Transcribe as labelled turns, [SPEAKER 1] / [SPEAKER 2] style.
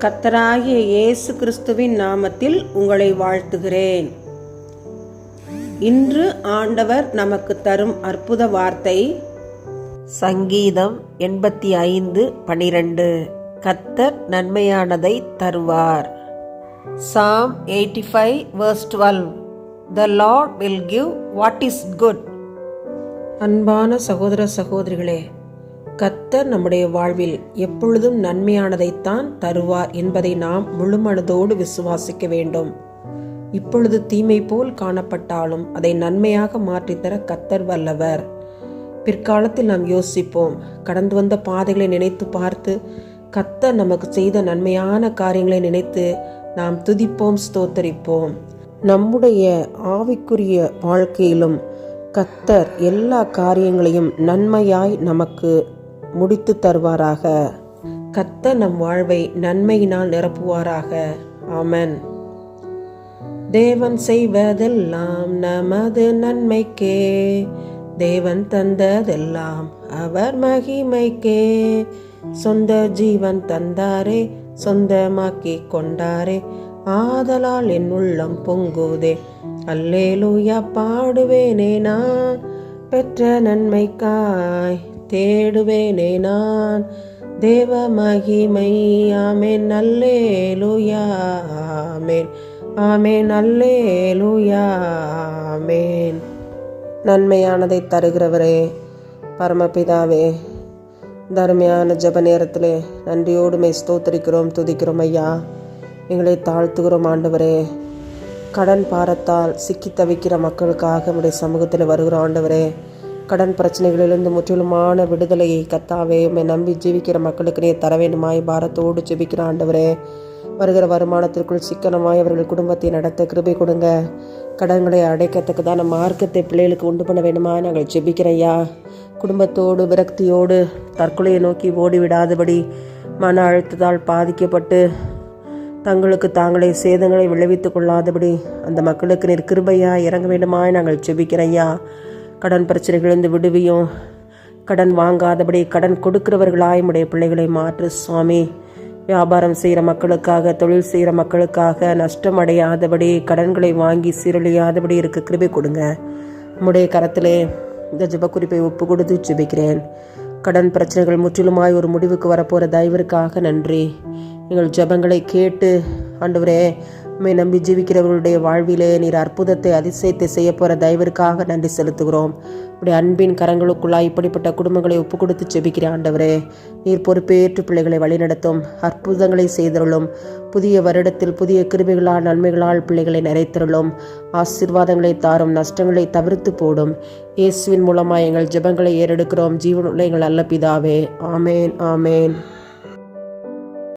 [SPEAKER 1] கர்த்தராகிய இயேசு கிறிஸ்துவின் நாமத்தில் உங்களை வாழ்த்துகிறேன். இன்று ஆண்டவர் நமக்கு தரும் அற்புத வார்த்தை
[SPEAKER 2] சங்கீதம் 85:12. கர்த்தர் நன்மையானதை தருவார். Psalm 85:12. The Lord will give what is good.
[SPEAKER 1] அன்பான சகோதர சகோதரிகளே, கர்த்தர் நம்முடைய வாழ்வில் எப்பொழுதும் நன்மையானதைத்தான் தருவார் என்பதை நாம் முழுமனதோடு விசுவாசிக்க வேண்டும். இப்பொழுது தீமை போல் காணப்பட்டாலும் அதை நன்மையாக மாற்றித்தர கர்த்தர் வல்லவர். பிற்காலத்தில் நாம் யோசிப்போம், கடந்து வந்த பாதைகளை நினைத்து பார்த்து கர்த்தர் நமக்கு செய்த நன்மையான காரியங்களை நினைத்து நாம் துதிப்போம், ஸ்தோத்தரிப்போம். நம்முடைய ஆவிக்குரிய வாழ்க்கையிலும் கர்த்தர் எல்லா காரியங்களையும் நன்மையாய் நமக்கு முடித்து தருவாராக. கர்த்தர் நம் வாழ்வை நன்மையினால் நிரப்புவாராக. ஆமென். தேவன் செய்வதெல்லாம் நமது நன்மைக்கே, தேவன் தந்ததெல்லாம் அவர் மகிமைக்கே. சொந்த ஜீவன் தந்தாரே, சொந்தமாக்கி கொண்டாரே, ஆதலால் என் உள்ளம் பொங்குதே. அல்லேலூயா பாடுவேனே நான், பெற்ற நன்மைக்காய் தேடுவேனே நான், தேவ மகிமை. ஆமென், அல்லேலூயா, ஆமென், ஆமென், அல்லேலூயா, ஆமென். நன்மையானதை தருகிறவரே, பரமபிதாவே, தர்மையான ஜப நேரத்திலே நன்றியோடுமை ஸ்தோத்தரிக்கிறோம், துதிக்கிறோம் ஐயா. எங்களை தாழ்த்துகிறோம் ஆண்டவரே. கடன் பாரத்தால் சிக்கி தவிக்கிற மக்களுக்காக உடைய சமூகத்தில் வருகிற ஆண்டவரே, கடன் பிரச்சனைகளிலிருந்து முற்றிலுமான விடுதலையை கர்த்தாவே உம்மை நம்பி ஜீவிக்கிற மக்களுக்கு நீர் தர வேண்டுமாய் பாரத்தோடு ஜெபிக்கிற ஆண்டவரே. வருகிற வருமானத்திற்குள் சிக்கனமாய் அவர்கள் குடும்பத்தை நடத்த கிருபை கொடுங்க. கடன்களை அடைக்கத்தக்கதான மார்க்கத்தை பிள்ளைகளுக்கு உண்டு பண்ண வேண்டுமா நாங்கள் ஜெபிக்கிறையா. குடும்பத்தோடு விரக்தியோடு தற்கொலையை நோக்கி ஓடிவிடாதபடி மன அழுத்தத்தால் பாதிக்கப்பட்டு தங்களுக்கு தாங்களே சேதங்களை விளைவித்துக் கொள்ளாதபடி அந்த மக்களுக்கு நீர் கிருபையா இறங்க வேண்டுமாய் நாங்கள் ஜெபிக்கிறையா. கடன் பிரச்சனைகளிலிருந்து விடுவியும், கடன் வாங்காதபடி கடன் கொடுக்கிறவர்களாய் உடைய பிள்ளைகளை மாற்று சுவாமி. வியாபாரம் செய்கிற மக்களுக்காக, தொழில் செய்கிற மக்களுக்காக நஷ்டம் அடையாதபடி, கடன்களை வாங்கி சீரழியாதபடி இருக்க கிருபை கொடுங்க. உம்முடைய கரத்திலே இந்த ஜெப குறிப்பை ஒப்பு கொடுத்து ஜெபிக்கிறேன். கடன் பிரச்சனைகள் முற்றிலுமாய் ஒரு முடிவுக்கு வரப்போகிற தயவிற்காக நன்றி. எங்கள் ஜெபங்களை கேட்டு ஆண்டவரே உம்மை நம்பி ஜீவிக்கிறவர்களுடைய வாழ்விலே நீர் அற்புதத்தை அதிசயத்தை செய்ய போகிற தயவிற்காக நன்றி செலுத்துகிறோம். உடைய அன்பின் கரங்களுக்குள்ளாய் இப்படிப்பட்ட குடும்பங்களை ஒப்பு கொடுத்து ஜெபிக்கிற ஆண்டவரே, நீர் பொறுப்பேற்று பிள்ளைகளை வழிநடத்தும், அற்புதங்களை செய்தருளும். புதிய வருடத்தில் புதிய கிருபைகளால் நன்மைகளால் பிள்ளைகளை நிறைத்தருளும். ஆசீர்வாதங்களை தாரும், நஷ்டங்களை தவிர்த்து போடும். இயேசுவின் மூலமாக எங்கள் ஜெபங்களை ஏறெடுக்கிறோம். ஜீவனுள்ள எங்கள் நல்ல பிதாவே. ஆமேன், ஆமேன்.